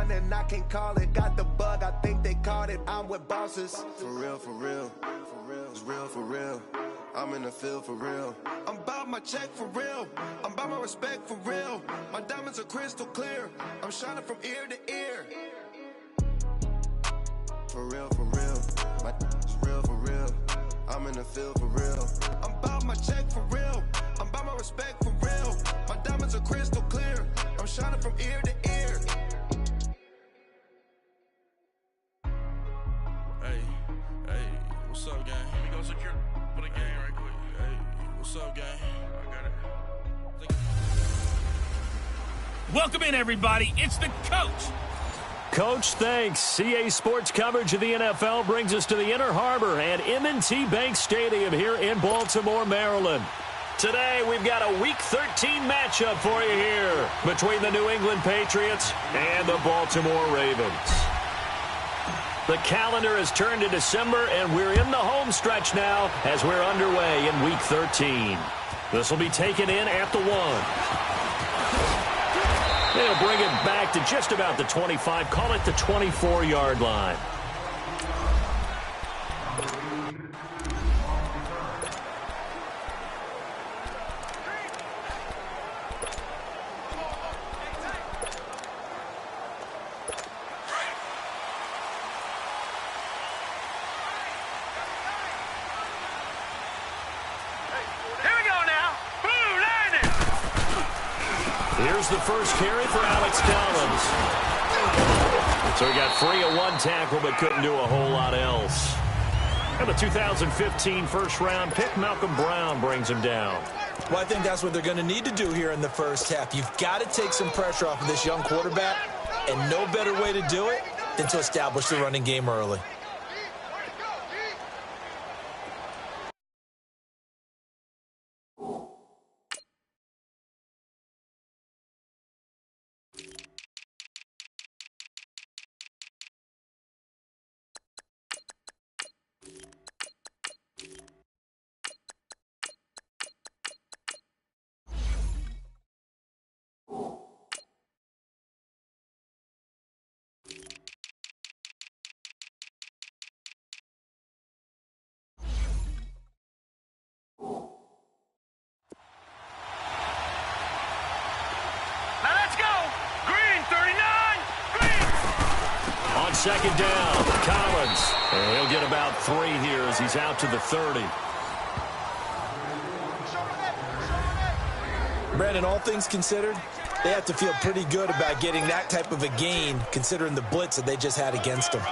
one and I can't call it. Got the bug, I think they caught it. I'm with bosses. For real, for real, for real, it's real for real. I'm in the field for real. I'm about my check for real. I'm about my respect for real. My diamonds are crystal clear. I'm shining from ear to ear. For real, for real. It's real for real. I'm in the field for real. I'm about my check for real. I'm about my respect for real. My diamonds are crystal clear. I'm shining from ear to ear. Hey, what's up, gang? Let me go secure for the game right quick. Hey, what's up, gang? I got it. Welcome in, everybody. It's the coach. Coach, thanks. CA Sports coverage of the NFL brings us to the Inner Harbor at M&T Bank Stadium here in Baltimore, Maryland. Today, we've got a Week 13 matchup for you here between the New England Patriots and the Baltimore Ravens. The calendar has turned to December, and we're in the home stretch now as we're underway in Week 13. This will be taken in at the 1. They'll bring it back to just about the 25, call it the 24-yard line. Here's the first carry for Alex Collins. So he got free of one tackle but couldn't do a whole lot else. And the 2015 first-round pick, Malcolm Brown, brings him down. Well, I think that's what they're going to need to do here in the first half. You've got to take some pressure off of this young quarterback, and no better way to do it than to establish the running game early. Second down, Collins. And he'll get about 3 here as he's out to the 30. Brandon, all things considered, they have to feel pretty good about getting that type of a gain considering the blitz that they just had against them.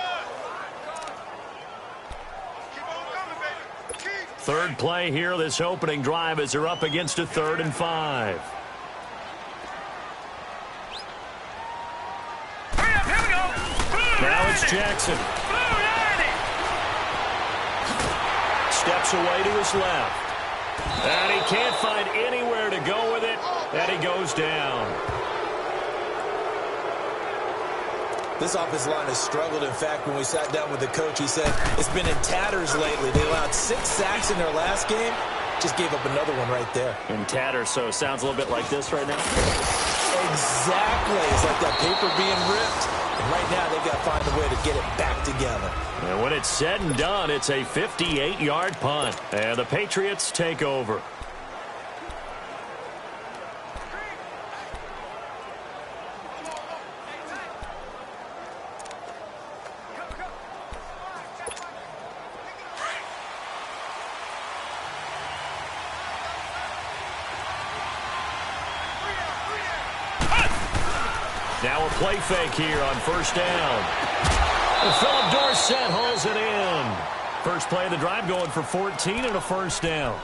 Third play here, this opening drive as they're up against a 3rd and 5. Now it's Jackson. Steps away to his left. And he can't find anywhere to go with it. And he goes down. This offensive line has struggled. In fact, when we sat down with the coach, he said it's been in tatters lately. They allowed 6 sacks in their last game. Just gave up another one right there. In tatters, so it sounds a little bit like this right now. Exactly. It's like that paper being ripped. And right now, they've got to find a way to get it back together. And when it's said and done, it's a 58-yard punt. And the Patriots take over. Now a play fake here on first down. And Philip Dorsett hauls it in. First play of the drive going for 14 and a first down.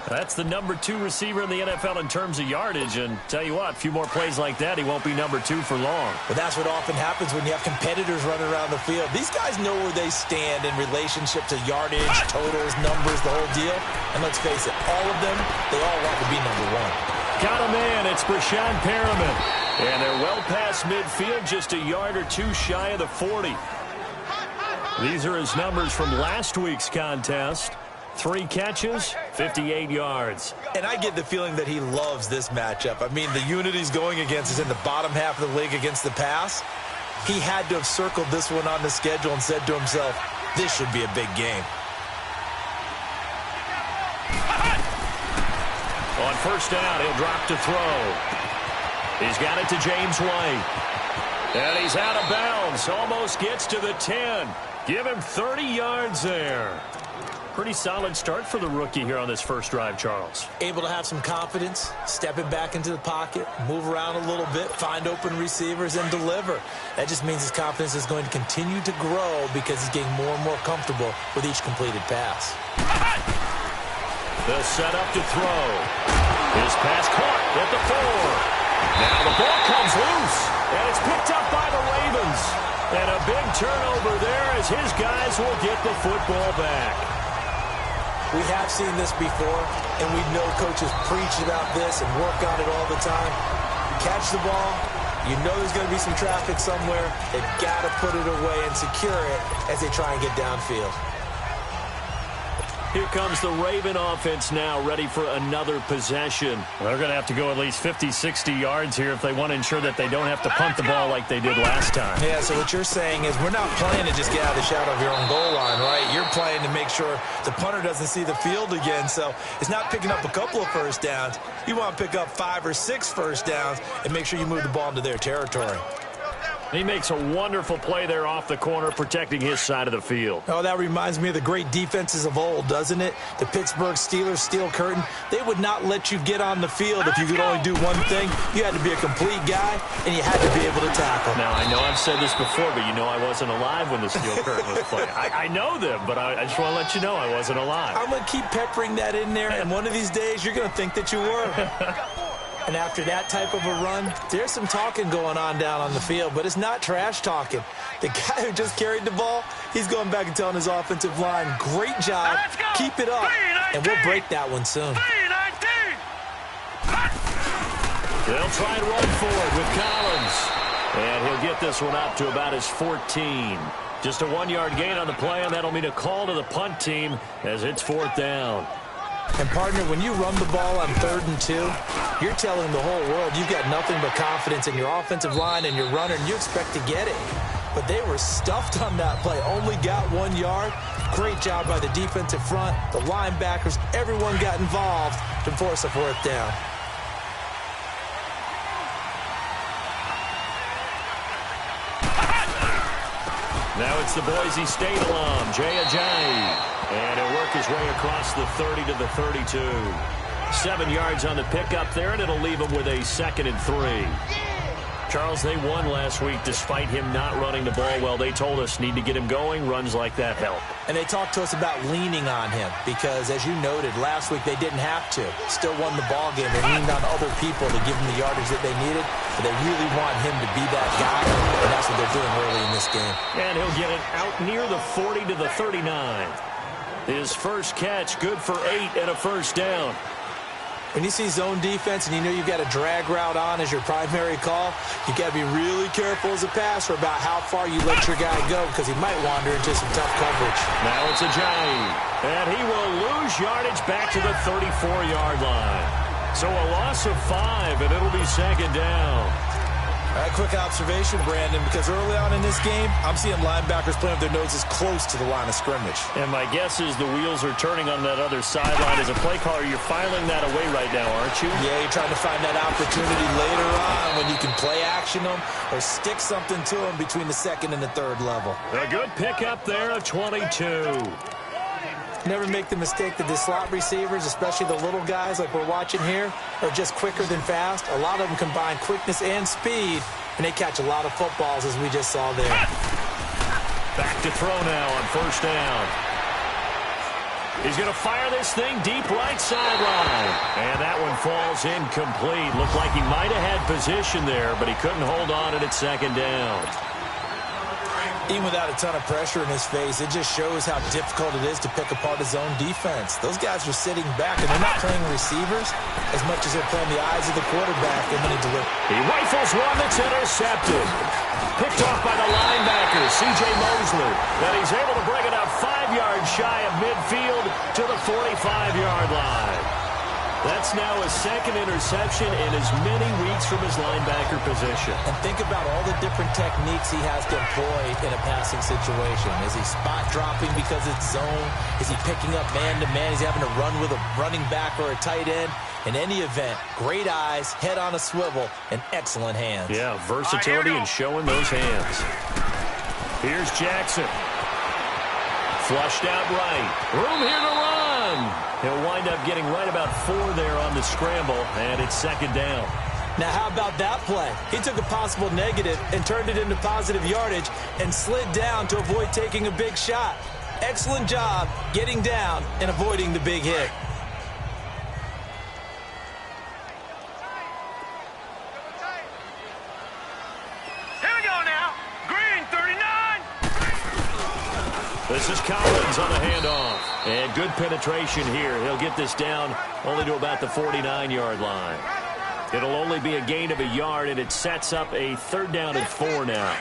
That's the number 2 receiver in the NFL in terms of yardage. And tell you what, a few more plays like that, he won't be number 2 for long. But that's what often happens when you have competitors running around the field. These guys know where they stand in relationship to yardage, totals, numbers, the whole deal. And let's face it, all of them, they all want to be number 1. Got a man, it's Brashad Perriman. And they're well past midfield, just a yard or 2 shy of the 40. These are his numbers from last week's contest. 3 catches, 58 yards. And I get the feeling that he loves this matchup. I mean, the unit he's going against is in the bottom half of the league against the pass. He had to have circled this one on the schedule and said to himself, this should be a big game. On first down, he'll drop to throw. He's got it to James White. And he's out of bounds. Almost gets to the 10. Give him 30 yards there. Pretty solid start for the rookie here on this first drive, Charles. Able to have some confidence, stepping back into the pocket, move around a little bit, find open receivers, and deliver. That just means his confidence is going to continue to grow because he's getting more and more comfortable with each completed pass. The setup to throw. His pass caught at the 4. Now the ball comes loose, and it's picked up by the Ravens. And a big turnover there as his guys will get the football back. We have seen this before, and we know coaches preach about this and work on it all the time. Catch the ball. You know there's going to be some traffic somewhere. They've got to put it away and secure it as they try and get downfield. Here comes the Raven offense now, ready for another possession. They're going to have to go at least 50, 60 yards here if they want to ensure that they don't have to punt the ball like they did last time. Yeah, so what you're saying is we're not playing to just get out of the shadow of your own goal line, right? You're playing to make sure the punter doesn't see the field again. So it's not picking up a couple of first downs. You want to pick up 5 or 6 first downs and make sure you move the ball into their territory. He makes a wonderful play there off the corner, protecting his side of the field. Oh, that reminds me of the great defenses of old, doesn't it? The Pittsburgh Steelers steel curtain. They would not let you get on the field if you could only do one thing. You had to be a complete guy, and you had to be able to tackle. Now, I know I've said this before, but you know I wasn't alive when the steel curtain was playing. I know them, but I just want to let you know I wasn't alive. I'm going to keep peppering that in there, and one of these days you're going to think that you were. And after that type of a run, there's some talking going on down on the field, but it's not trash talking. The guy who just carried the ball, he's going back and telling his offensive line, great job, keep it up, and we'll break that one soon. They'll try and run forward with Collins. And he'll get this one up to about his 14. Just a 1-yard gain on the play, and that'll mean a call to the punt team as it's 4th down. And, partner, when you run the ball on 3rd and 2, you're telling the whole world you've got nothing but confidence in your offensive line and your runner, and you expect to get it. But they were stuffed on that play, only got 1 yard. Great job by the defensive front, the linebackers, everyone got involved to force a 4th down. Now it's the Boise State alum, Jay Ajayi. And he'll work his way across the 30 to the 32. 7 yards on the pickup there, and it'll leave him with a 2nd and 3. Charles, they won last week despite him not running the ball well. They told us need to get him going. Runs like that help. And they talked to us about leaning on him because, as you noted, last week they didn't have to. Still won the ball game. They leaned on other people to give them the yardage that they needed. But they really want him to be that guy, and that's what they're doing early in this game. And he'll get it out near the 40 to the 39. His first catch, good for 8 and a first down. When you see zone defense and you know you've got a drag route on as your primary call, you've got to be really careful as a passer about how far you let your guy go because he might wander into some tough coverage. Now it's Ajayi, and he will lose yardage back to the 34-yard line. So a loss of 5, and it'll be 2nd down. A quick observation, Brandon, because early on in this game, I'm seeing linebackers playing with their noses close to the line of scrimmage. And my guess is the wheels are turning on that other sideline. As a play caller, you're filing that away right now, aren't you? Yeah, you're trying to find that opportunity later on when you can play action them or stick something to them between the 2nd and the 3rd level. A good pickup there of 22. Never make the mistake that the slot receivers, especially the little guys like we're watching here, are just quicker than fast. A lot of them combine quickness and speed, and they catch a lot of footballs, as we just saw there. Back to throw now on first down. He's going to fire this thing deep right sideline. And that one falls incomplete. Looked like he might have had position there, but he couldn't hold on it at 2nd down. Even without a ton of pressure in his face, it just shows how difficult it is to pick apart his own defense. Those guys are sitting back, and they're not playing receivers as much as they're playing the eyes of the quarterback and when he delivers. He rifles one that's intercepted. Picked off by the linebacker, C.J. Mosley. And he's able to bring it up 5 yards shy of midfield to the 45-yard line. That's now his second interception in as many weeks from his linebacker position. And think about all the different techniques he has to employ in a passing situation. Is he spot dropping because it's zone? Is he picking up man-to-man? Is he having to run with a running back or a tight end? In any event, great eyes, head on a swivel, and excellent hands. Yeah, versatility and showing those hands. Here's Jackson. Flushed out right. Room here to run. He'll wind up getting right about 4 there on the scramble, and it's second down. Now, how about that play? He took a possible negative and turned it into positive yardage and slid down to avoid taking a big shot. Excellent job getting down and avoiding the big hit. This is Collins on the handoff. And good penetration here. He'll get this down only to about the 49-yard line. It'll only be a gain of a yard, and it sets up a 3rd down and 4 now.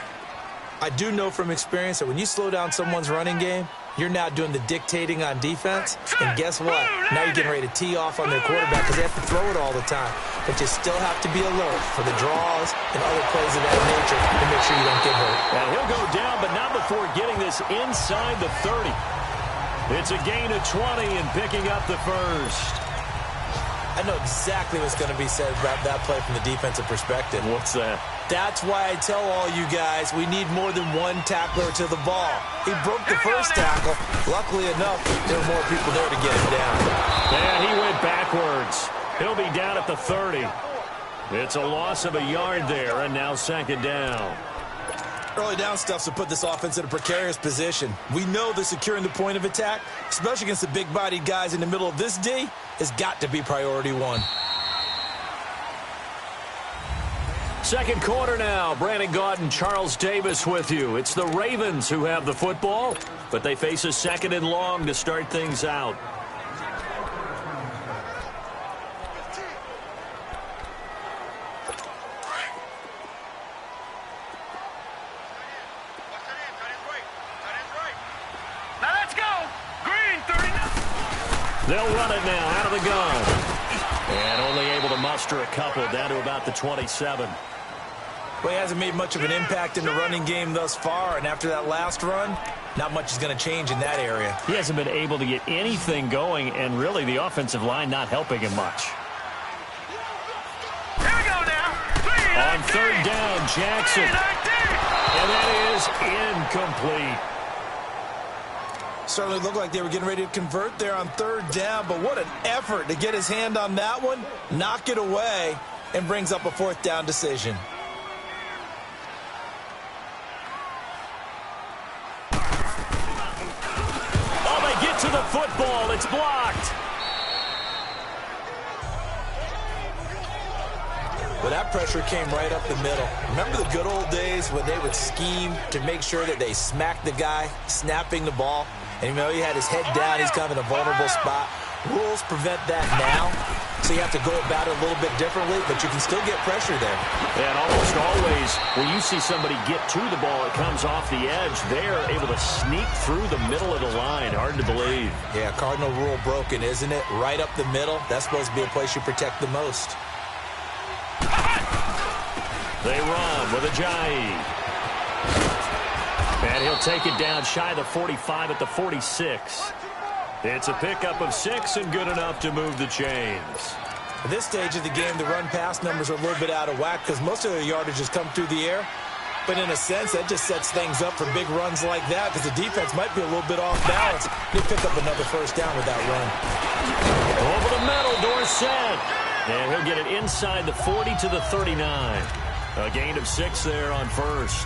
I do know from experience that when you slow down someone's running game, you're now doing the dictating on defense. And guess what? Now you're getting ready to tee off on their quarterback because they have to throw it all the time. But you still have to be alert for the draws and other plays of that nature to make sure you don't get hurt. And he'll go down, but not before getting this inside the 30. It's a gain of 20 and picking up the first. I know exactly what's going to be said about that play from the defensive perspective. What's that? That's why I tell all you guys we need more than one tackler to the ball. He broke the first tackle. Luckily enough, there were more people there to get him down. And he went backwards. He'll be down at the 30. It's a loss of a yard there, and now second down. Early down stuffs will put this offense in a precarious position. We know that securing the point of attack, especially against the big-bodied guys in the middle of this D, has got to be priority one. Second quarter now. Brandon Gaudin, Charles Davis with you. It's the Ravens who have the football, but they face a 2nd and long to start things out. They'll run it now out of the gun. And only able to muster a couple down to about the 27. Well, he hasn't made much of an impact in the running game thus far, and after that last run, not much is going to change in that area. He hasn't been able to get anything going, and really the offensive line not helping him much. Here we go now. On 3rd down, Jackson. And that is incomplete. Certainly looked like they were getting ready to convert there on 3rd down, but what an effort to get his hand on that one, knock it away, and brings up a 4th down decision. Oh, they get to the football. It's blocked. But that pressure came right up the middle. Remember the good old days when they would scheme to make sure that they smacked the guy snapping the ball? And, you know, he had his head down. He's kind of in a vulnerable spot. Rules prevent that now, so you have to go about it a little bit differently, but you can still get pressure there. And almost always, when you see somebody get to the ball, it comes off the edge. They're able to sneak through the middle of the line. Hard to believe. Yeah, cardinal rule broken, isn't it? Right up the middle. That's supposed to be a place you protect the most. They run with Ajayi. And he'll take it down shy of the 45 at the 46. It's a pickup of 6 and good enough to move the chains. At this stage of the game, the run-pass numbers are a little bit out of whack because most of their yardage has come through the air. But in a sense, that just sets things up for big runs like that because the defense might be a little bit off balance. They pick up another 1st down with that run. Over the middle, Dorsett. And he'll get it inside the 40 to the 39. A gain of 6 there on 1st.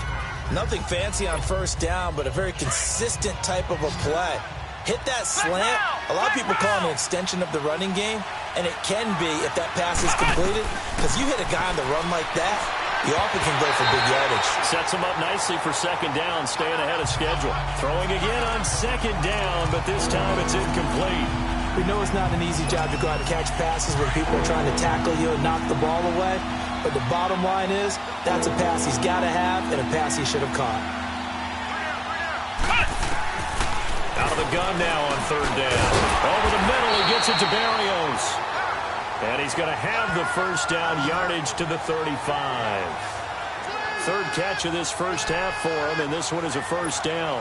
Nothing fancy on 1st down, but a very consistent type of a play. Hit that slant. A lot of people call it an extension of the running game, and it can be if that pass is completed, because you hit a guy on the run like that, you often can go for big yardage. Sets him up nicely for 2nd down, staying ahead of schedule. Throwing again on 2nd down, but this time it's incomplete. We know it's not an easy job to go out and catch passes when people are trying to tackle you and knock the ball away, but the bottom line is that's a pass he's got to have and a pass he should have caught. Out of the gun now on 3rd down. Over the middle, he gets it to Berrios. And he's going to have the first down, yardage to the 35. Third catch of this first half for him, and this one is a first down.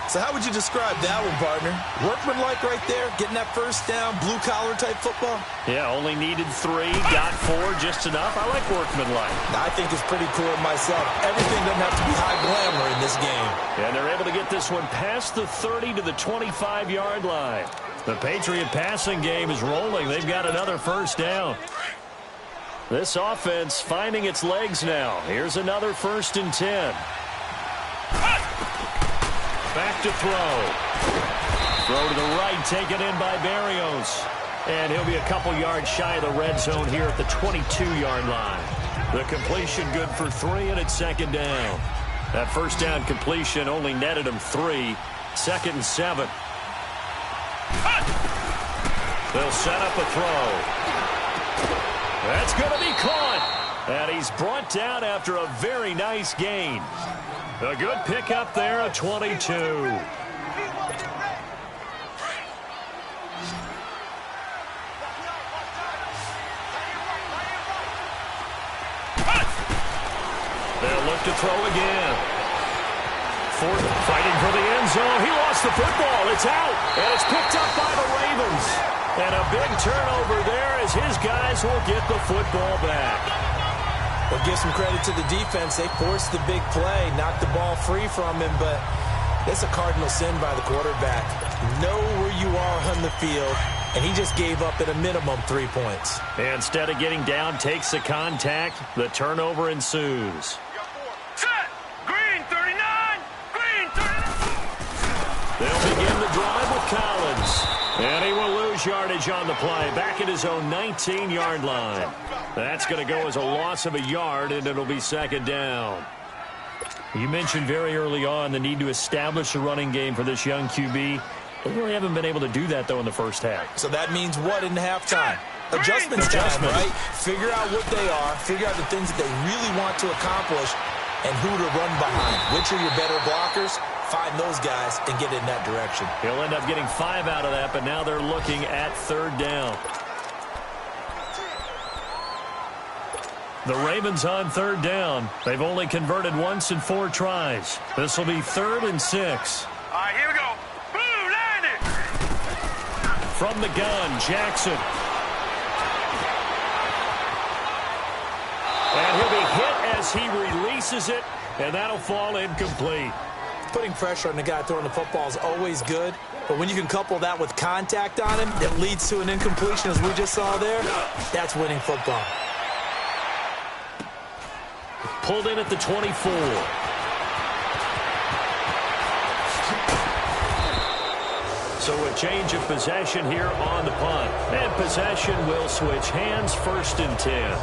So how would you describe that one, partner? Workmanlike right there, getting that first down, blue-collar type football? Yeah, only needed 3, got 4, just enough. I like workmanlike. I think it's pretty cool myself. Everything doesn't have to be high glamour in this game. And they're able to get this one past the 30 to the 25-yard line. The Patriot passing game is rolling. They've got another first down. This offense finding its legs now. Here's another 1st and 10. Back to throw. Throw to the right, taken in by Barrios. And he'll be a couple yards shy of the red zone here at the 22-yard line. The completion good for 3, and it's second down. That first down completion only netted him 3. 2nd and 7. They'll set up a throw. That's going to be caught. And he's brought down after a very nice gain. A good pickup there at 22. They'll look to throw again. Fourth, fighting for the end zone. He lost the football. It's out. And it's picked up by the Ravens. And a big turnover there as his guys will get the football back. Well, give some credit to the defense. They forced the big play, knocked the ball free from him, but it's a cardinal sin by the quarterback. Know where you are on the field, and he just gave up at a minimum 3 points. And instead of getting down, takes the contact. The turnover ensues. Set! Green 39! Green 39! They'll begin the drive with Collins. And he will lose yardage on the play. Back at his own 19-yard line. That's going to go as a loss of a yard, and it'll be second down. You mentioned very early on the need to establish a running game for this young QB. They really haven't been able to do that, though, in the first half. So that means what in halftime? Adjustments time, right? Figure out what they are, figure out the things that they really want to accomplish, and who to run behind. Which are your better blockers? Find those guys and get in that direction. He'll end up getting 5 out of that, but now they're looking at third down. The Ravens on third down. They've only converted once in 4 tries. This will be 3rd and 6. All right, here we go. Blue, land it! From the gun, Jackson. And he'll be hit as he releases it, and that'll fall incomplete. Putting pressure on the guy throwing the football is always good, but when you can couple that with contact on him that leads to an incompletion, as we just saw there, that's winning football. Pulled in at the 24. So a change of possession here on the punt. And possession will switch hands, 1st and 10.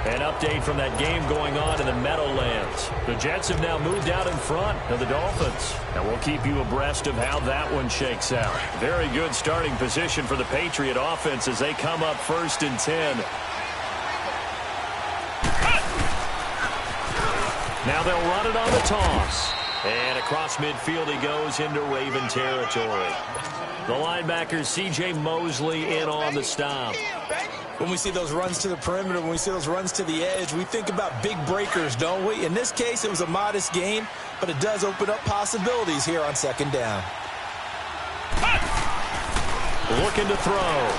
An update from that game going on in the Meadowlands. The Jets have now moved out in front of the Dolphins. And we'll keep you abreast of how that one shakes out. Very good starting position for the Patriot offense as they come up 1st and 10. Now they'll run it on the toss. And across midfield he goes into Raven territory. The linebacker C.J. Mosley in on the stop. When we see those runs to the perimeter, when we see those runs to the edge, we think about big breakers, don't we? In this case, it was a modest gain, but it does open up possibilities here on second down. Looking to throw.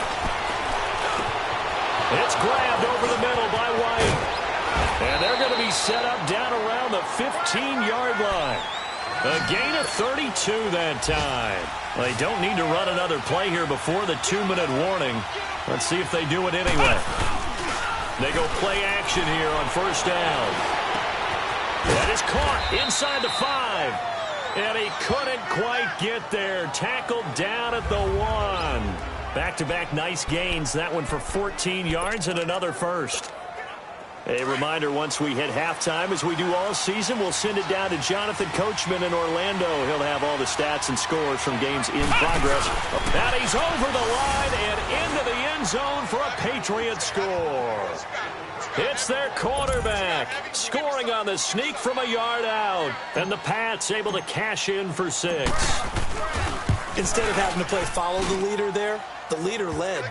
It's grabbed over the middle by White. And they're going to be set up down around the 15-yard line. A gain of 32 that time. They don't need to run another play here before the 2-minute warning. Let's see if they do it anyway. They go play action here on first down. That is caught inside the 5. And he couldn't quite get there. Tackled down at the 1. Back-to-back nice gains. That one for 14 yards and another first. A reminder, once we hit halftime, as we do all season, we'll send it down to Jonathan Coachman in Orlando. He'll have all the stats and scores from games in progress. And he's over the line and into the end zone for a Patriot score. It's their quarterback scoring on the sneak from a yard out. And the Pats able to cash in for 6. Instead of having to play follow the leader there, the leader led.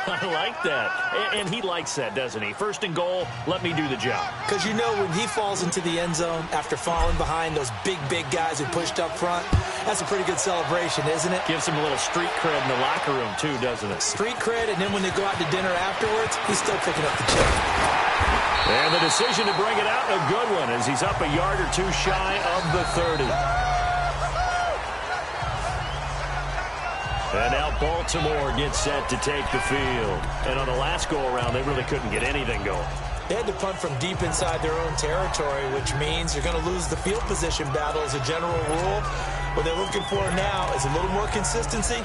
I like that. And he likes that, doesn't he? First and goal, let me do the job. Because you know when he falls into the end zone after falling behind those big guys who pushed up front, that's a pretty good celebration, isn't it? Gives him a little street cred in the locker room, too, doesn't it? Street cred, and then when they go out to dinner afterwards, he's still picking up the check. And the decision to bring it out, a good one, as he's up a yard or two shy of the 30. And now Baltimore gets set to take the field. And on the last go-around, they really couldn't get anything going. They had to punt from deep inside their own territory, which means you're going to lose the field position battle as a general rule. What they're looking for now is a little more consistency,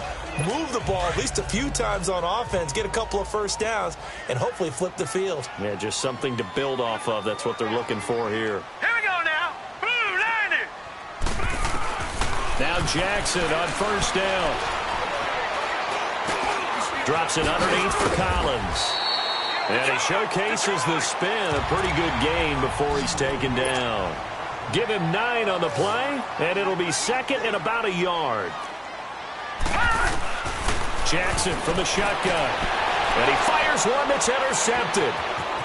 move the ball at least a few times on offense, get a couple of first downs, and hopefully flip the field. Yeah, just something to build off of. That's what they're looking for here. Here we go now. Blue landed. Now Jackson on first down. Drops it underneath for Collins. And he showcases the spin. A pretty good gain before he's taken down. Give him 9 on the play, and it'll be second and about a yard. Jackson from the shotgun. And he fires one that's intercepted.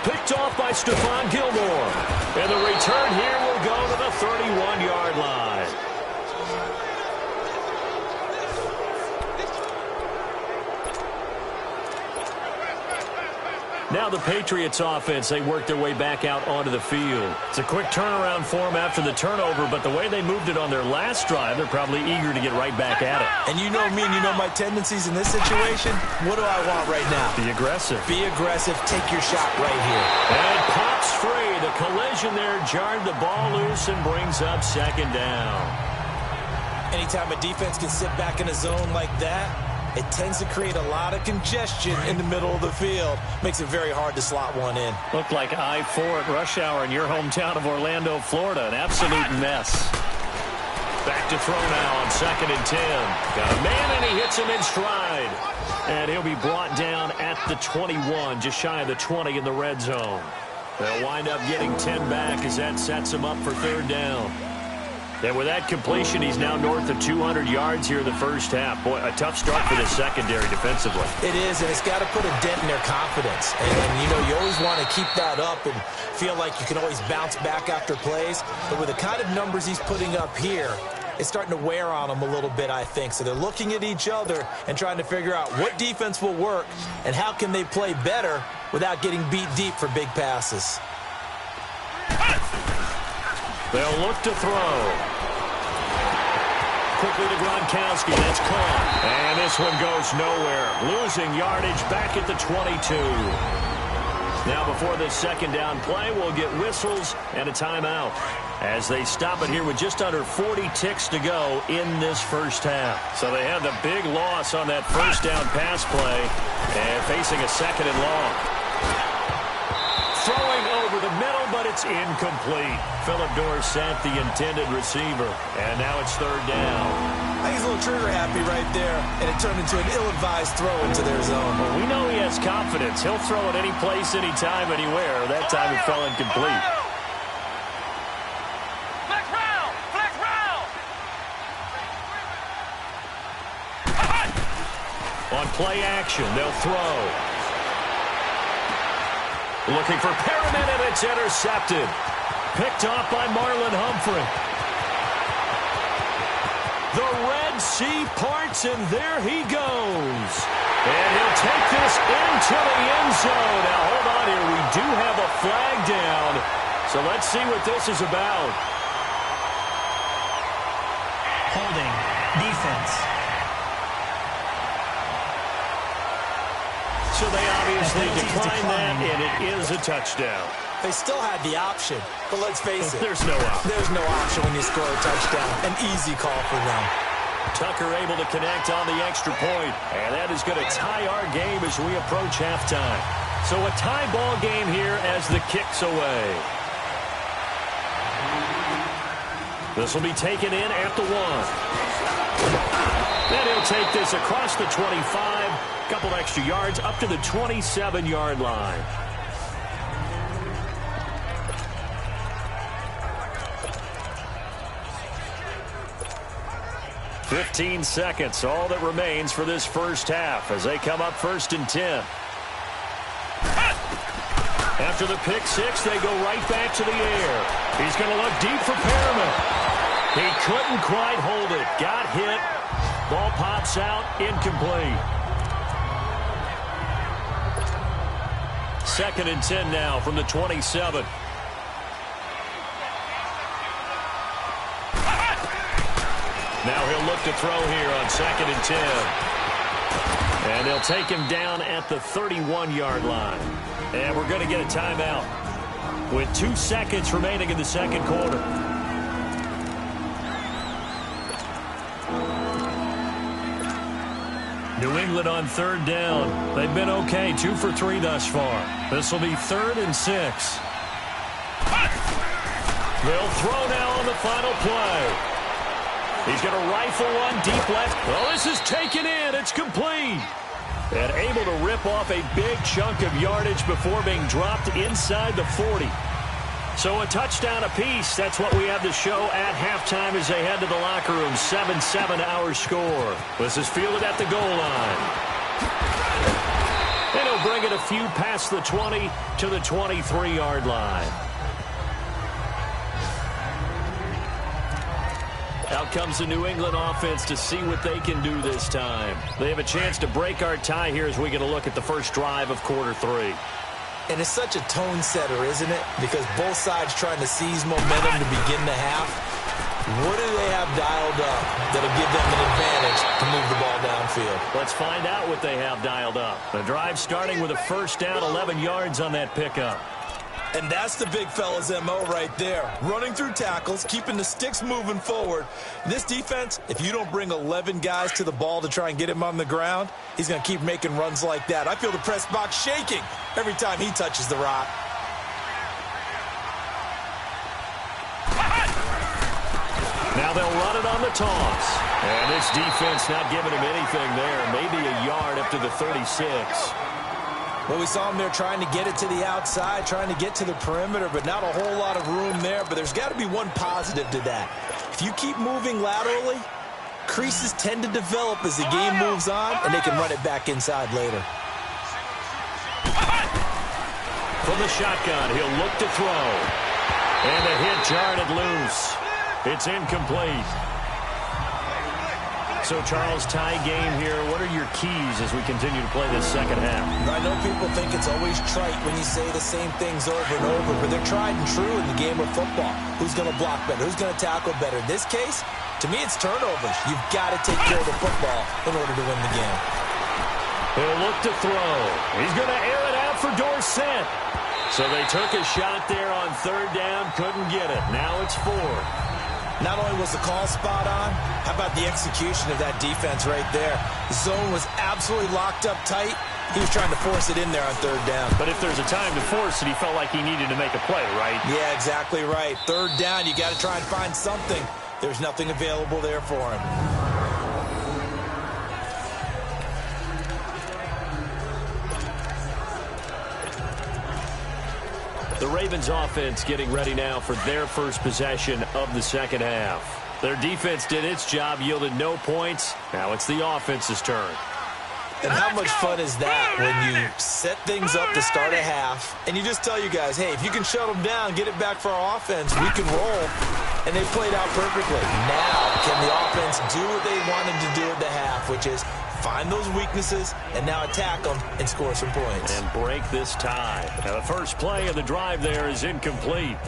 Picked off by Stephon Gilmore. And the return here will go to the 31-yard line. Now the Patriots offense, they work their way back out onto the field. It's a quick turnaround for them after the turnover, but the way they moved it on their last drive, they're probably eager to get right back at it. And you know me and you know my tendencies in this situation. What do I want right now? Be aggressive. Be aggressive. Take your shot right here. And pops free. The collision there jarred the ball loose and brings up second down. Anytime a defense can sit back in a zone like that, it tends to create a lot of congestion in the middle of the field. Makes it very hard to slot one in. Looked like I-4 at rush hour in your hometown of Orlando, Florida. An absolute mess. Back to throw now on 2nd and 10. Got a man, and he hits him in stride. And he'll be brought down at the 21, just shy of the 20 in the red zone. They'll wind up getting 10 back as that sets him up for 3rd down. And with that completion, he's now north of 200 yards here in the first half. Boy, a tough start for the secondary defensively. It is, and it's got to put a dent in their confidence. And, you know, you always want to keep that up and feel like you can always bounce back after plays. But with the kind of numbers he's putting up here, it's starting to wear on them a little bit, I think. So they're looking at each other and trying to figure out what defense will work and how can they play better without getting beat deep for big passes. They'll look to throw. Quickly to Gronkowski. That's caught. And this one goes nowhere. Losing yardage back at the 22. Now before this second down play, we'll get whistles and a timeout as they stop it here with just under 40 ticks to go in this first half. So they had the big loss on that first down pass play and facing a 2nd and long. Throwing over the middle, but it's incomplete. Phillip Dorsett, the intended receiver. And now it's 3rd down. I think he's a little trigger happy right there, and it turned into an ill-advised throw into their zone. Well, we know he has confidence. He'll throw it any place, anytime, anywhere. That time it fell incomplete. Flex round! Flex round! On play action, they'll throw. Looking for Perriman, and it's intercepted. Picked off by Marlon Humphrey. The Red Sea parts, and there he goes. And he'll take this into the end zone. Now, hold on here. We do have a flag down. So let's see what this is about. Holding. Defense. So they obviously decline that, and it is a touchdown. They still had the option, but let's face it. There's no option. There's no option when you score a touchdown. An easy call for them. Tucker able to connect on the extra point, and that is going to tie our game as we approach halftime. So a tie ball game here as the kick's away. This will be taken in at the 1. Then he'll take this across the 25, couple extra yards up to the 27-yard line. 15 seconds, all that remains for this first half as they come up 1st and 10. After the pick six, they go right back to the air. He's going to look deep for Perriman. He couldn't quite hold it. Got hit. Ball pops out. Incomplete. 2nd and 10 now from the 27. Now he'll look to throw here on 2nd and 10. And they'll take him down at the 31-yard line. And we're going to get a timeout with 2 seconds remaining in the second quarter. New England on 3rd down. They've been okay, 2 for 3 thus far. This will be 3rd and 6. They'll throw now on the final play. He's going to rifle one deep left. Well, this is taken in. It's complete. And able to rip off a big chunk of yardage before being dropped inside the 40. So a touchdown apiece. That's what we have to show at halftime as they head to the locker room. 7-7 our score. This is fielded at the goal line. And he'll bring it a few past the 20 to the 23-yard line. Out comes the New England offense to see what they can do this time. They have a chance to break our tie here as we get a look at the first drive of quarter 3. And it's such a tone setter, isn't it? Because both sides trying to seize momentum to begin the half. What do they have dialed up that'll give them an advantage to move the ball downfield? Let's find out what they have dialed up. The drive starting with a first down, 11 yards on that pickup. And that's the big fella's MO right there. Running through tackles, keeping the sticks moving forward. This defense, if you don't bring 11 guys to the ball to try and get him on the ground, he's going to keep making runs like that. I feel the press box shaking every time he touches the rock. Now they'll run it on the toss. And this defense not giving him anything there. Maybe a yard up to the 36. Well, we saw him there trying to get it to the outside, trying to get to the perimeter, but not a whole lot of room there. But there's got to be one positive to that. If you keep moving laterally, creases tend to develop as the game moves on, and they can run it back inside later. From the shotgun, he'll look to throw. And the hit jarred it loose. It's incomplete. So, Charles, tie game here. What are your keys as we continue to play this second half? I know people think it's always trite when you say the same things over and over, but they're tried and true in the game of football. Who's going to block better? Who's going to tackle better? In this case, to me, it's turnovers. You've got to take care of the football in order to win the game. He'll look to throw. He's going to air it out for Dorsett. So they took a shot there on 3rd down, couldn't get it. Now it's 4th. Not only was the call spot on, how about the execution of that defense right there? The zone was absolutely locked up tight. He was trying to force it in there on 3rd down. But if there's a time to force it, he felt like he needed to make a play, right? Yeah, exactly right. 3rd down, you got to try and find something. There's nothing available there for him. The Ravens offense getting ready now for their first possession of the second half. Their defense did its job, yielded no points. Now it's the offense's turn. And how much fun is that when you set things up to start a half and you just tell you guys, hey, if you can shut them down, get it back for our offense, we can roll. And they played out perfectly. Now, can the offense do what they wanted to do at the half, which is find those weaknesses and now attack them and score some points. And break this tie. Now, the first play of the drive there is incomplete.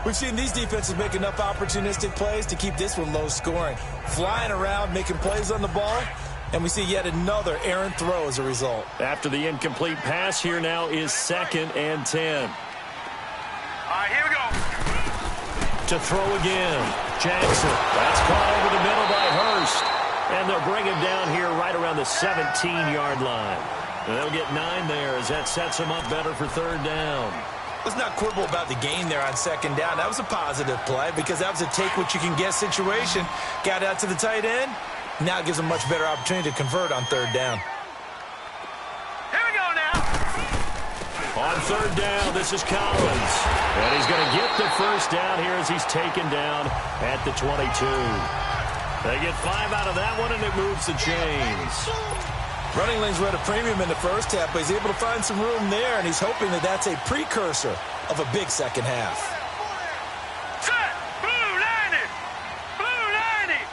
We've seen these defenses make enough opportunistic plays to keep this one low scoring. Flying around, making plays on the ball, and we see yet another errant throw as a result. After the incomplete pass, here now is 2nd and 10. All right, here we go. To throw again. Jackson. That's caught over the middle by Hurst. And they'll bring him down here right around the 17-yard line. And they'll get 9 there as that sets them up better for 3rd down. Let's not quibble about the gain there on 2nd down. That was a positive play because that was a take-what-you-can-get situation. Got out to the tight end. Now it gives them a much better opportunity to convert on 3rd down. Here we go now. On 3rd down, this is Collins. And he's going to get the first down here as he's taken down at the 22. They get 5 out of that one, and it moves the chains. Running lanes were at a premium in the first half, but he's able to find some room there, and he's hoping that that's a precursor of a big second half. Set! Blue 90! Blue 90!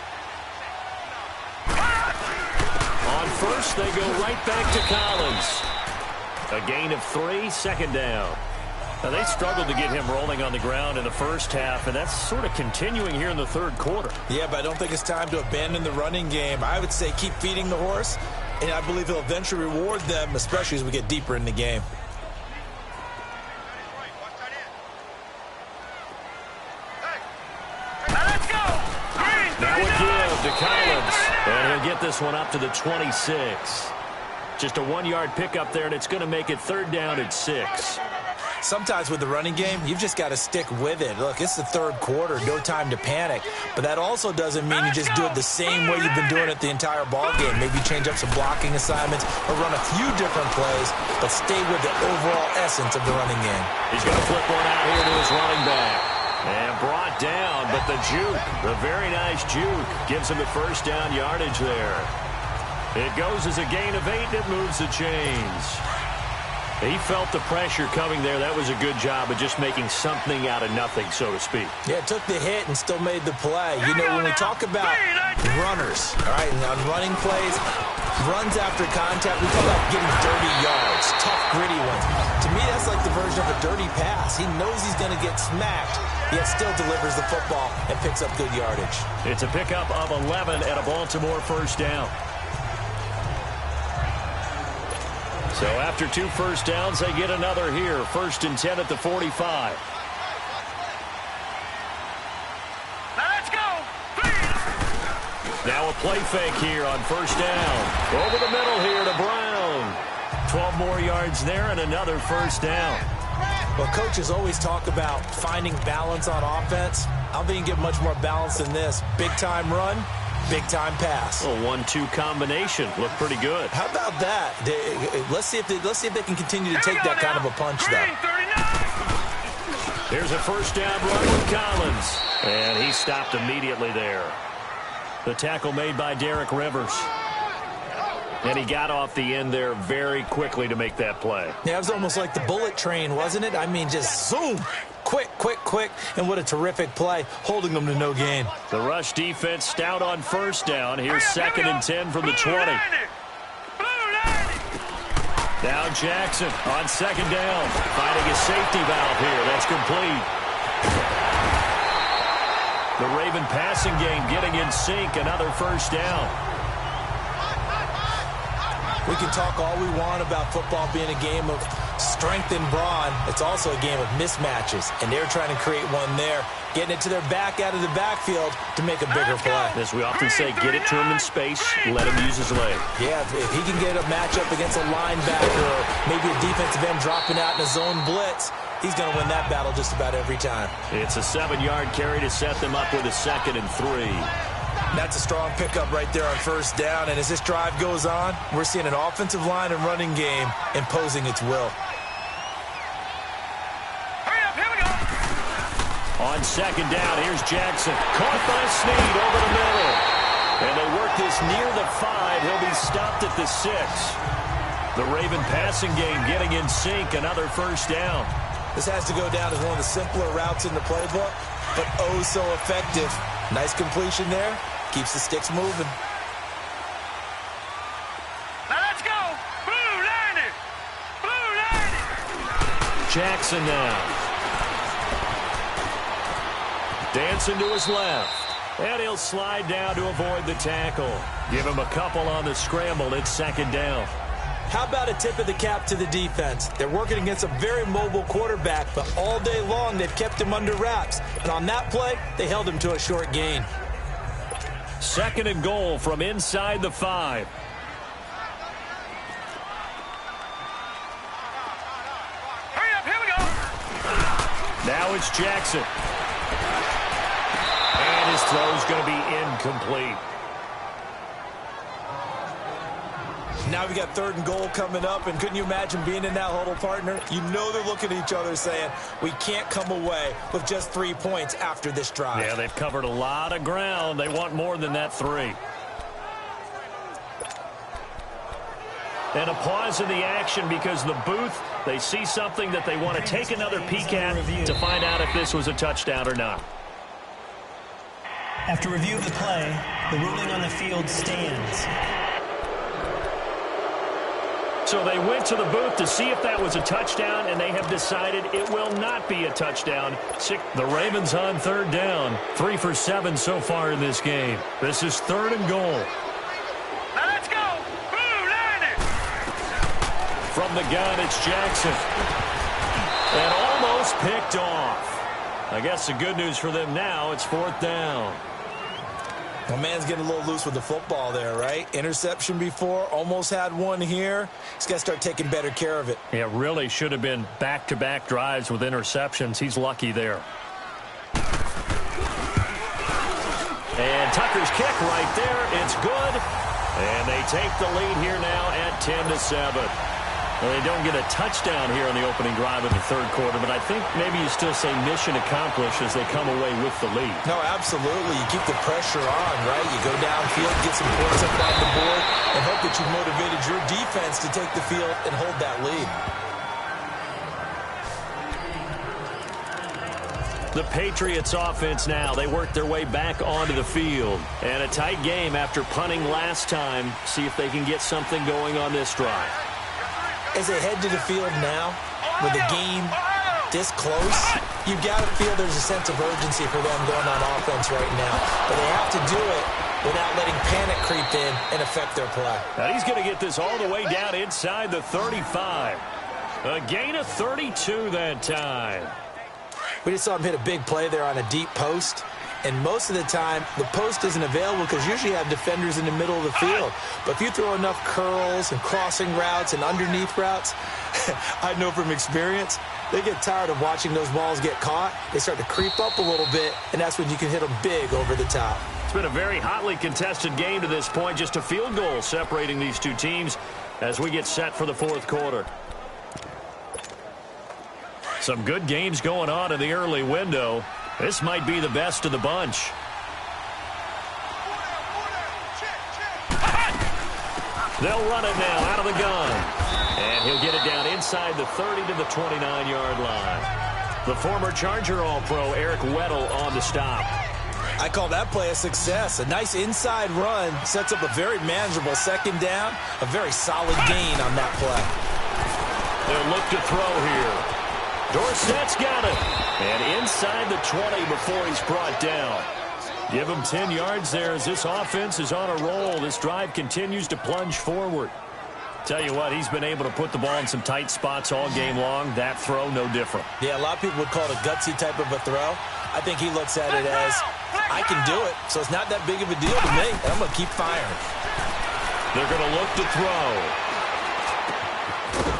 On first, they go right back to Collins. A gain of 3, second down. Now, they struggled to get him rolling on the ground in the first half, and that's sort of continuing here in the third quarter. Yeah, but I don't think it's time to abandon the running game. I would say keep feeding the horse, and I believe he'll eventually reward them, especially as we get deeper in the game. Now a give to Collins, and he'll get this one up to the 26. Just a 1-yard pickup there, and it's going to make it third down at 6. Sometimes with the running game, you've just got to stick with it. Look, it's the third quarter, no time to panic. But that also doesn't mean you just do it the same way you've been doing it the entire ball game. Maybe change up some blocking assignments or run a few different plays, but stay with the overall essence of the running game. He's going to flip one out here to his running back. And brought down, but the juke, the very nice juke, gives him the first down yardage there. It goes as a gain of 8, and it moves the chains. He felt the pressure coming there. That was a good job of just making something out of nothing, so to speak. Yeah, took the hit and still made the play. You know, when we talk about runners, all right, and on running plays, runs after contact, we talk about getting dirty yards, tough, gritty ones. To me, that's like the version of a dirty pass. He knows he's going to get smacked, yet still delivers the football and picks up good yardage. It's a pickup of 11 and a Baltimore first down. So after 2 first downs, they get another here. 1st and 10 at the 45. Now let's go! Now a play fake here on first down. Over the middle here to Brown. 12 more yards there and another first down. Well, coaches always talk about finding balance on offense. I don't think you can get much more balance than this. Big-time run, big-time pass. A 1-2 combination. Looked pretty good. How about that? Let's see if they can continue to take that kind of a punch, though. Here's a first down run with Collins. And he stopped immediately there. The tackle made by Derek Rivers. And he got off the end there very quickly to make that play. Yeah, it was almost like the bullet train, wasn't it? I mean, just zoom. Quick, quick, quick. And what a terrific play, holding them to no gain. The rush defense stout on first down. Here's 2nd and 10 from the 20. Now Jackson on 2nd down. Finding a safety valve here. That's complete. The Raven passing game getting in sync. Another first down. We can talk all we want about football being a game of strength and brawn. It's also a game of mismatches, and they're trying to create one there, getting it to their back out of the backfield to make a bigger play. As we often say, get it to him in space, let him use his leg. Yeah, if he can get a matchup against a linebacker or maybe a defensive end dropping out in a zone blitz, he's going to win that battle just about every time. It's a 7-yard carry to set them up with a 2nd and 3. That's a strong pickup right there on first down, and as this drive goes on, we're seeing an offensive line and running game imposing its will. Hurry up, here we go! On 2nd down, here's Jackson. Caught by Snead over the middle. And they work this near the 5. He'll be stopped at the 6. The Raven passing game getting in sync. Another first down. This has to go down as one of the simpler routes in the playbook, but oh so effective. Nice completion there. Keeps the sticks moving. Now let's go! Blue 90! Blue 90! Jackson now. Dancing to his left. And he'll slide down to avoid the tackle. Give him a couple on the scramble. It's 2nd down. How about a tip of the cap to the defense? They're working against a very mobile quarterback, but all day long they've kept him under wraps. And on that play, they held him to a short gain. 2nd and goal from inside the 5. Hurry up, here we go! Now it's Jackson. And his throw's going to be incomplete. Now we got 3rd and goal coming up, and couldn't you imagine being in that huddle, partner? You know they're looking at each other saying, we can't come away with just 3 points after this drive. Yeah, they've covered a lot of ground. They want more than that 3. And a pause in the action because the booth, they see something that they want to take another peek at to find out if this was a touchdown or not. After review of the play, the ruling on the field stands. So they went to the booth to see if that was a touchdown, and they have decided it will not be a touchdown. The Ravens on third down. 3 for 7 so far in this game. This is 3rd and goal. Now let's go. Blue line it. From the gun, it's Jackson. And almost picked off. I guess the good news for them now, it's 4th down. Well, man's getting a little loose with the football there, right? Interception before, almost had one here. He's got to start taking better care of it. Yeah, really should have been back-to-back drives with interceptions. He's lucky there. And Tucker's kick right there. It's good. And they take the lead here now at 10-7. Well, they don't get a touchdown here on the opening drive of the 3rd quarter, but I think maybe you still say mission accomplished as they come away with the lead. No, absolutely. You keep the pressure on, right? You go downfield, get some points up on the board, and hope that you've motivated your defense to take the field and hold that lead. The Patriots offense now, they work their way back onto the field. And a tight game after punting last time. See if they can get something going on this drive. As they head to the field now, with the game this close, you've got to feel there's a sense of urgency for them going on offense right now. But they have to do it without letting panic creep in and affect their play. Now he's going to get this all the way down inside the 35. A gain of 32 that time. We just saw him hit a big play there on a deep post. And most of the time, the post isn't available because usually you have defenders in the middle of the field. But if you throw enough curls and crossing routes and underneath routes, I know from experience, they get tired of watching those balls get caught. They start to creep up a little bit, and that's when you can hit them big over the top. It's been a very hotly contested game to this point. Just a field goal separating these two teams as we get set for the 4th quarter. Some good games going on in the early window. This might be the best of the bunch. They'll run it now out of the gun. And he'll get it down inside the 30 to the 29-yard line. The former Charger All-Pro Eric Weddle on the stop. I call that play a success. A nice inside run sets up a very manageable 2nd down. A very solid gain on that play. They'll look to throw here. Dorsett's got it. And inside the 20 before he's brought down. Give him 10 yards there as this offense is on a roll. This drive continues to plunge forward. Tell you what, he's been able to put the ball in some tight spots all game long. That throw, no different. Yeah, a lot of people would call it a gutsy type of a throw. I think he looks at it as, I can do it, so it's not that big of a deal to me, and I'm going to keep firing. They're going to look to throw.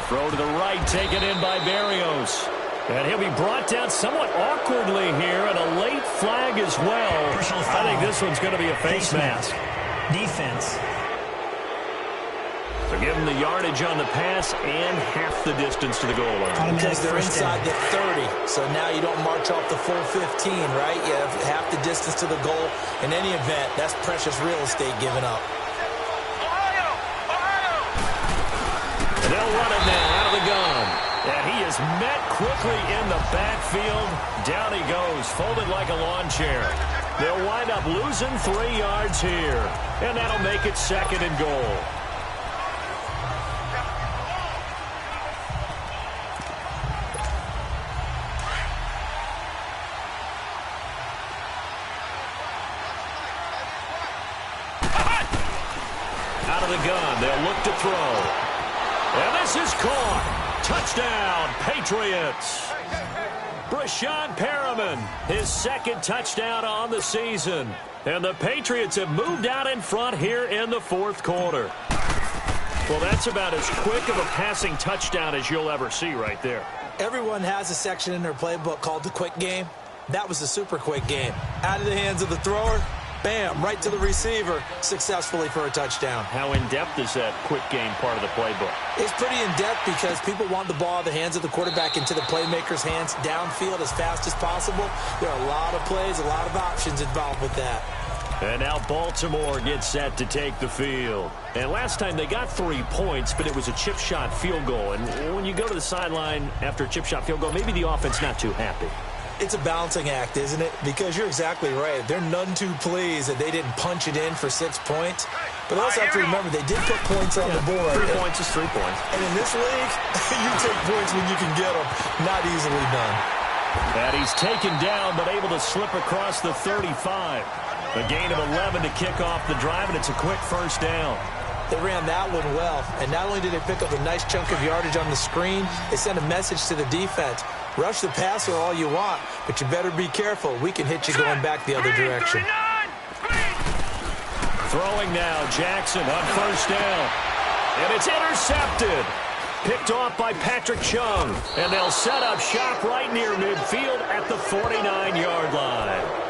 Throw to the right, taken in by Berrios. And he'll be brought down somewhat awkwardly here, and a late flag as well. I think this one's going to be a face mask. Defense. So give them the yardage on the pass and half the distance to the goal line. Because they're inside the 30, so now you don't march off the full 15, right? You have half the distance to the goal. In any event, that's precious real estate given up. And they'll run it now out of the gun. And he is met quickly in the backfield. Down he goes, folded like a lawn chair. They'll wind up losing 3 yards here. And that'll make it 2nd and goal. Out of the gun, they'll look to throw. And this is caught. Touchdown, Patriots. Brashad Perriman, his 2nd touchdown on the season. And the Patriots have moved out in front here in the 4th quarter. Well, that's about as quick of a passing touchdown as you'll ever see right there. Everyone has a section in their playbook called the quick game. That was the super quick game. Out of the hands of the thrower, bam, right to the receiver, successfully for a touchdown. How in-depth is that quick game part of the playbook? It's pretty in-depth because people want the ball out of the hands of the quarterback into the playmaker's hands downfield as fast as possible. There are a lot of plays, a lot of options involved with that. And now Baltimore gets set to take the field. And last time they got 3 points, but it was a chip shot field goal. And when you go to the sideline after a chip shot field goal, maybe the offense not too happy. It's a balancing act, isn't it? Because you're exactly right. They're none too pleased that they didn't punch it in for 6 points. But also have to remember, they did put points on the board. 3 points is 3 points. And in this league, you take points when you can get them. Not easily done. And he's taken down, but able to slip across the 35. A gain of 11 to kick off the drive, and it's a quick first down. They ran that one well. And not only did they pick up a nice chunk of yardage on the screen, they sent a message to the defense. Rush the passer all you want, but you better be careful. We can hit you going back the other direction. Throwing now, Jackson on first down. And it's intercepted. Picked off by Patrick Chung. And they'll set up shop right near midfield at the 49-yard line.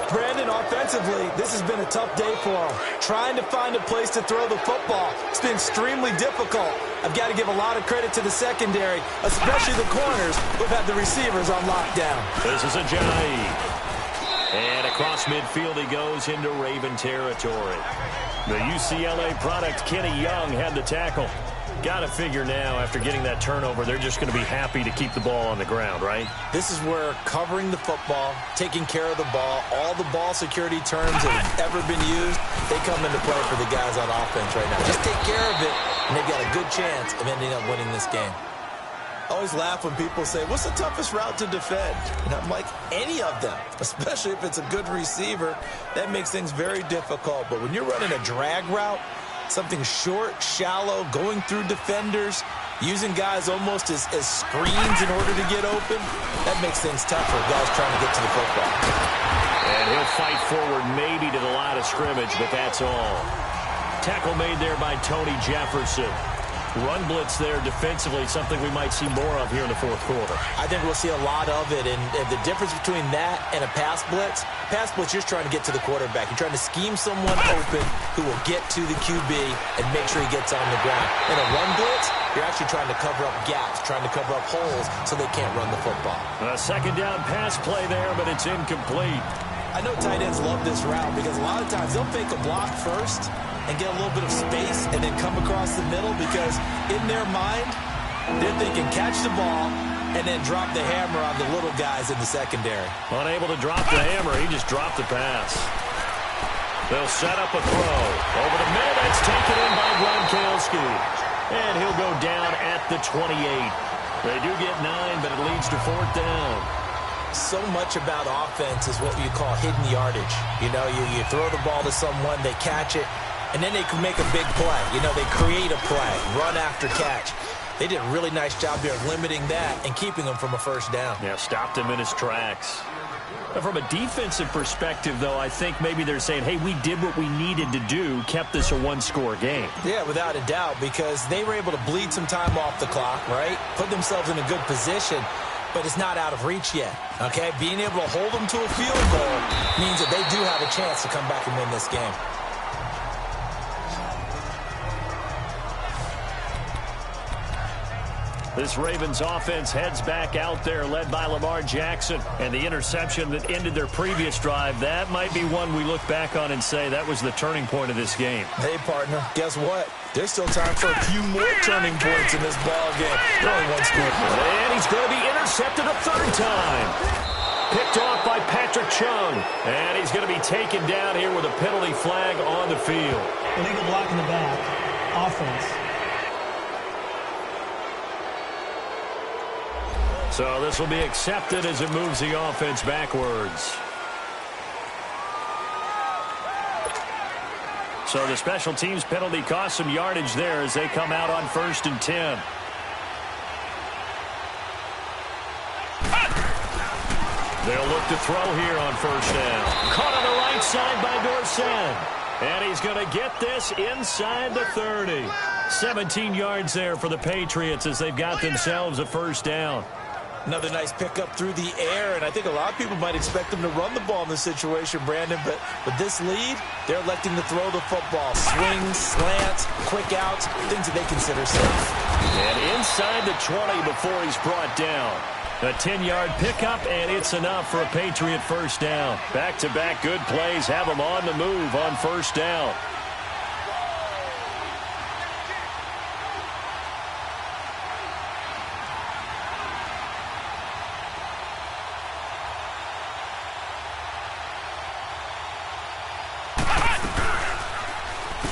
Brandon, offensively, this has been a tough day for them. Trying to find a place to throw the football. It's been extremely difficult. I've got to give a lot of credit to the secondary, especially the corners who've had the receivers on lockdown. This is Ajayi. And across midfield he goes into Raven territory. The UCLA product, Kenny Young, had the tackle. Got to figure now, after getting that turnover, they're just going to be happy to keep the ball on the ground, right? This is where covering the football, taking care of the ball, all the ball security terms that have ever been used, they come into play for the guys on offense right now. Just take care of it, and they've got a good chance of ending up winning this game. I always laugh when people say, what's the toughest route to defend? And I'm like, any of them, especially if it's a good receiver. That makes things very difficult. But when you're running a drag route, something short, shallow, going through defenders, using guys almost as screens in order to get open, that makes things tougher, guys trying to get to the football. And he'll fight forward maybe to the line of scrimmage, but that's all. Tackle made there by Tony Jefferson. Run blitz there defensively, something we might see more of here in the fourth quarter. I think we'll see a lot of it, and the difference between that and a pass blitz, you're just trying to get to the quarterback. You're trying to scheme someone open who will get to the QB and make sure he gets on the ground. In a run blitz, you're actually trying to cover up gaps, trying to cover up holes so they can't run the football. A second down pass play there, but it's incomplete. I know tight ends love this route because a lot of times they'll fake a block first and get a little bit of space and then come across the middle because in their mind, they're thinking catch the ball and then drop the hammer on the little guys in the secondary. Unable to drop the hammer, he just dropped the pass. They'll set up a throw. Over the middle, that's taken in by Gronkowski. And he'll go down at the 28. They do get 9, but it leads to fourth down. So much about offense is what you call hidden yardage. You know, you throw the ball to someone, they catch it, and then they can make a big play. You know, they create a play, run after catch. They did a really nice job here of limiting that and keeping him from a first down. Yeah, stopped him in his tracks. But from a defensive perspective, though, I think maybe they're saying, hey, we did what we needed to do, kept this a one-score game. Yeah, without a doubt, because they were able to bleed some time off the clock, right? Put themselves in a good position, but it's not out of reach yet, okay? Being able to hold them to a field goal means that they do have a chance to come back and win this game. This Ravens offense heads back out there, led by Lamar Jackson. And the interception that ended their previous drive, that might be one we look back on and say that was the turning point of this game. Hey, partner, guess what? There's still time for a few more turning points in this ball game. They're only one score. And he's going to be intercepted a third time. Picked off by Patrick Chung. And he's going to be taken down here with a penalty flag on the field. Illegal block in the back. Offense. So this will be accepted as it moves the offense backwards. So the special teams penalty cost some yardage there as they come out on 1st and 10. They'll look to throw here on first down. Caught on the right side by Dorsett. And he's going to get this inside the 30. 17 yards there for the Patriots as they've got themselves a first down. Another nice pickup through the air, and I think a lot of people might expect them to run the ball in this situation, Brandon, but with this lead, they're electing to throw the football. Swings, slants, quick outs, things that they consider safe. And inside the 20 before he's brought down. A 10-yard pickup, and it's enough for a Patriot first down. Back-to-back good plays have them on the move on first down.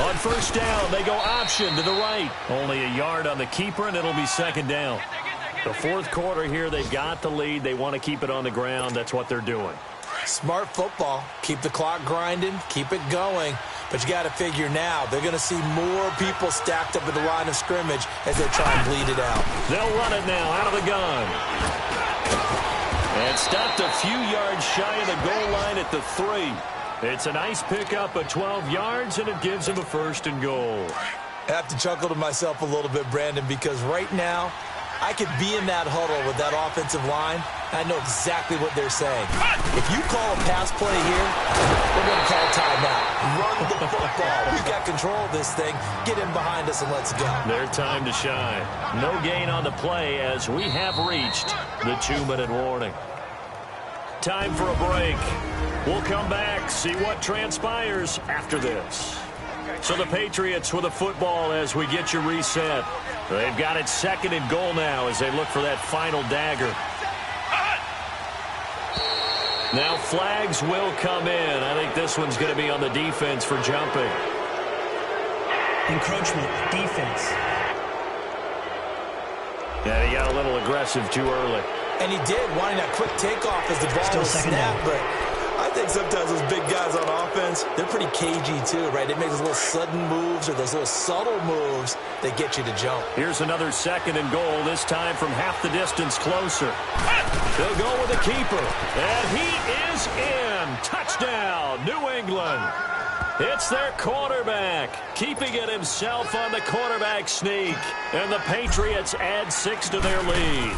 On first down, they go option to the right. Only a yard on the keeper, and it'll be second down. The fourth quarter here, they've got the lead. They want to keep it on the ground. That's what they're doing. Smart football. Keep the clock grinding. Keep it going. But you got to figure now, they're going to see more people stacked up at the line of scrimmage as they try and bleed it out. They'll run it now out of the gun. And stopped a few yards shy of the goal line at the 3. It's a nice pickup of 12 yards, and it gives him a first and goal. I have to chuckle to myself a little bit, Brandon, because right now, I could be in that huddle with that offensive line, and I know exactly what they're saying. If you call a pass play here, we're going to call timeout. Run the football. We've got control of this thing. Get in behind us and let's go. Their time to shine. No gain on the play as we have reached the 2-minute warning. Time for a break. We'll come back, see what transpires after this. So the Patriots with a football as we get you reset. They've got it second and goal now as they look for that final dagger. Now flags will come in. I think this one's going to be on the defense for jumping. Encroachment, defense. Yeah, he got a little aggressive too early. And he did, wanting that quick takeoff as the ball was snapped, but I think sometimes those big guys on offense, they're pretty cagey too, right? They make those little sudden moves or those little subtle moves that get you to jump. Here's another second and goal, this time from half the distance closer. They'll go with the keeper, and he is in. Touchdown, New England. It's their quarterback, keeping it himself on the quarterback sneak, and the Patriots add 6 to their lead.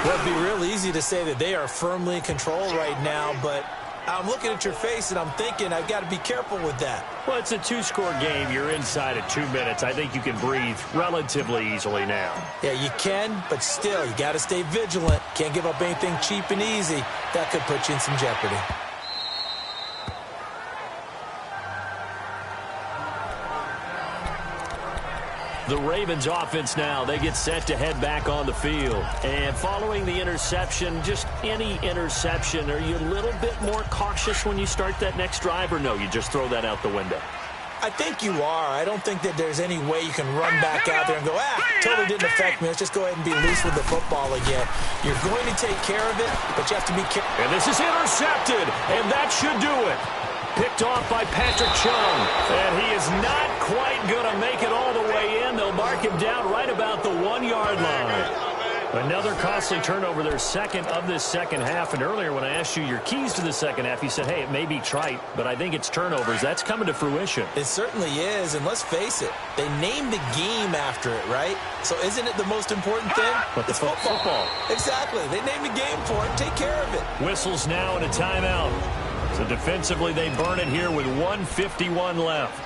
Well, it'd be real easy to say that they are firmly in control right now, but I'm looking at your face and I'm thinking I've got to be careful with that. Well, it's a 2-score game. You're inside of 2 minutes. I think you can breathe relatively easily now. Yeah, you can, but still, you got to stay vigilant. Can't give up anything cheap and easy. That could put you in some jeopardy. The Ravens offense now, they get set to head back on the field. And following the interception, just any interception, are you a little bit more cautious when you start that next drive, or no, you just throw that out the window? I think you are. I don't think that there's any way you can run back out there and go, totally didn't affect me. Let's just go ahead and be loose with the football again. You're going to take care of it, but you have to be careful. And this is intercepted, and that should do it. Picked off by Patrick Chung, and he is not quite going to make it all the way in. They'll mark him down right about the 1-yard line. Another costly turnover, their second of this second half. And earlier when I asked you your keys to the second half, you said, hey, it may be trite, but I think it's turnovers. That's coming to fruition. It certainly is, and let's face it, they named the game after it, right? So isn't it the most important thing? It's football. Exactly. They named the game for it. Take care of it. Whistles now and a timeout. So defensively, they burn it here with 1:51 left.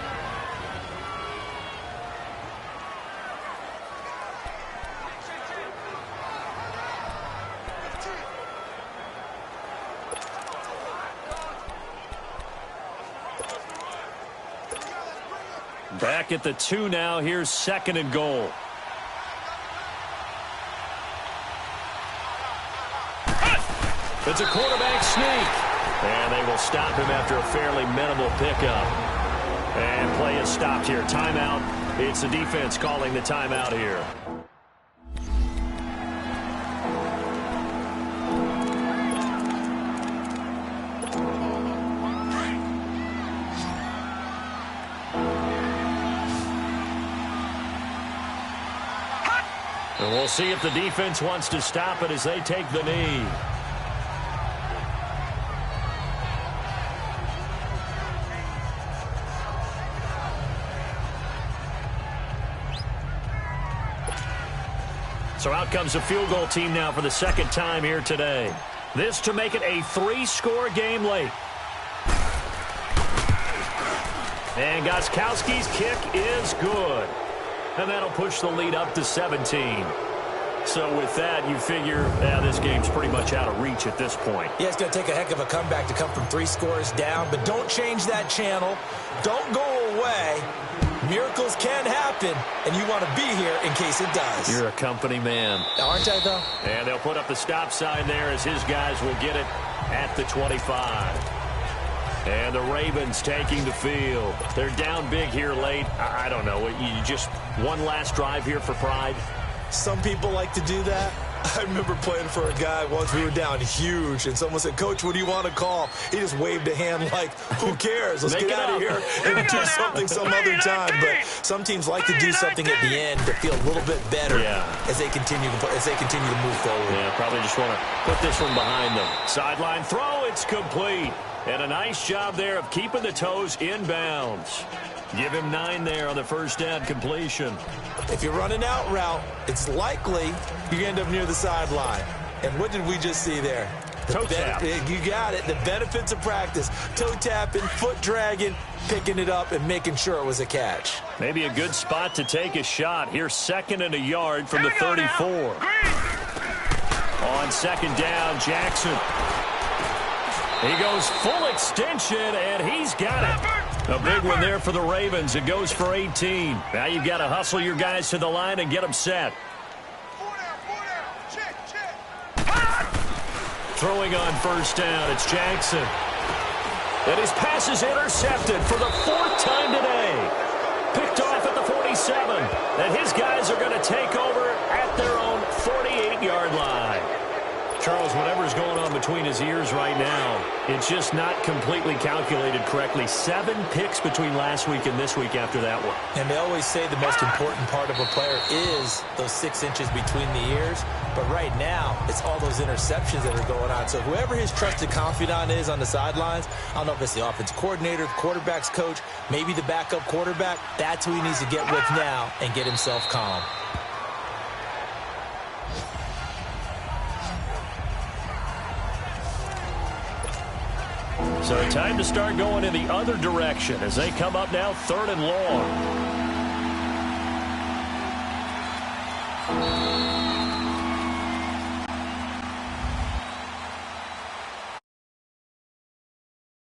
Back at the 2 now. Here's second and goal. It's a quarterback sneak. And they will stop him after a fairly minimal pickup. And play is stopped here. Timeout. It's the defense calling the timeout here. And we'll see if the defense wants to stop it as they take the knee. So out comes the field goal team now for the second time here today. This to make it a 3-score game late. And Gostkowski's kick is good. And that'll push the lead up to 17. So with that, you figure this game's pretty much out of reach at this point. Yeah, it's going to take a heck of a comeback to come from 3 scores down, but don't change that channel. Don't go away. Miracles can happen, and you want to be here in case it does. You're a company man. Aren't I, though? And they'll put up the stop sign there as his guys will get it at the 25. And the Ravens taking the field. They're down big here late. I don't know. You just one last drive here for pride? Some people like to do that. I remember playing for a guy once. We were down huge, and someone said, "Coach, what do you want to call?" He just waved a hand like, who cares? Let's get out of here and do something some other time. But some teams like to do something at the end to feel a little bit better as they continue to move forward. Yeah, probably just want to put this one behind them. Sideline throw, it's complete. And a nice job there of keeping the toes in bounds. Give him 9 there on the first down completion. If you're running out route, it's likely you end up near the sideline. And what did we just see there? Toe tap. You got it. The benefits of practice. Toe tapping, foot dragging, picking it up, and making sure it was a catch. Maybe a good spot to take a shot. Here's 2nd and a yard from the 34. On 2nd down, Jackson. He goes full extension, and he's got it. A big one there for the Ravens. It goes for 18. Now you've got to hustle your guys to the line and get them set. Throwing on first down, it's Jackson. And his pass is intercepted for the 4th time today. Picked off at the 47. And his guys are going to take over at their own 48-yard line. Charles, whatever's going on between his ears right now, it's just not completely calculated correctly. 7 picks between last week and this week after that one. And they always say the most important part of a player is those 6 inches between the ears. But right now, it's all those interceptions that are going on. So whoever his trusted confidant is on the sidelines, I don't know if it's the offense coordinator, quarterback's coach, maybe the backup quarterback, that's who he needs to get with now and get himself calm. So time to start going in the other direction as they come up now 3rd and long.